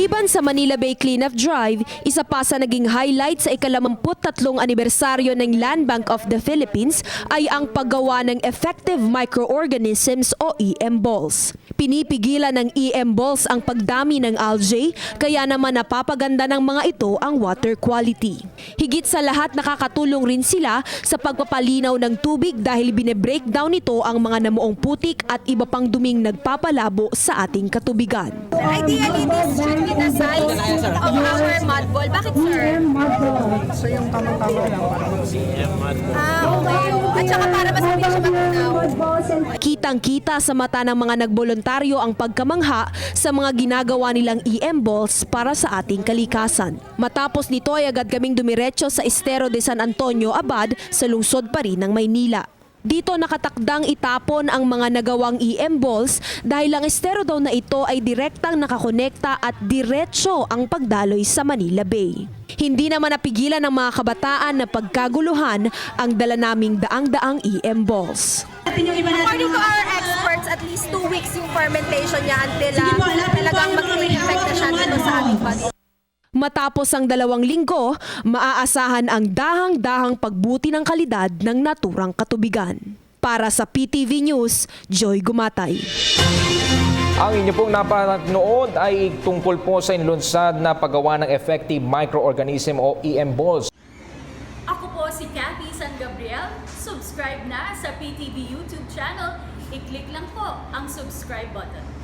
Maliban sa Manila Bay Cleanup Drive, isa pa sa naging highlight sa ika-83 anibersaryo ng Land Bank of the Philippines ay ang paggawa ng Effective Microorganisms o EM balls. Pinipigilan ng EM balls ang pagdami ng algae, kaya naman napapaganda ng mga ito ang water quality. Higit sa lahat, nakakatulong rin sila sa pagpapalinaw ng tubig dahil bine-breakdown nito ang mga namuong putik at iba pang duming nagpapalabo sa ating katubigan. Ideally, this should be the size of our mud ball. Bakit, sir? So yung tamang-tama lang para Okay. At saka para mas hindi siya matunaw. Kitang-kita sa mata ng mga nagboluntaryo ang pagkamangha sa mga ginagawa nilang EM balls para sa ating kalikasan. Matapos nito ay agad kaming dumiretso sa Estero de San Antonio, Abad sa lungsod pa rin ng Maynila. Dito nakatakdang itapon ang mga nagawang EM balls dahil ang estero daw na ito ay direktang nakakonekta at diretso ang pagdaloy sa Manila Bay. Hindi naman napigilan ng mga kabataan na pagkaguluhan ang dala naming daang-daang EM balls. According to our experts, at least 2 weeks yung fermentation niya until talagang mag-effect na siya dito sa ating body. Matapos ang 2 linggo, maaasahan ang dahang-dahang pagbuti ng kalidad ng naturang katubigan. Para sa PTV News, Joy Gumatay. Ang inyo pong napanood ay tungkol po sa inlunsad na paggawa ng Effective Microorganism o EM balls. Ako po si Cathy San Gabriel. Subscribe na sa PTV YouTube channel. I-click lang po ang subscribe button.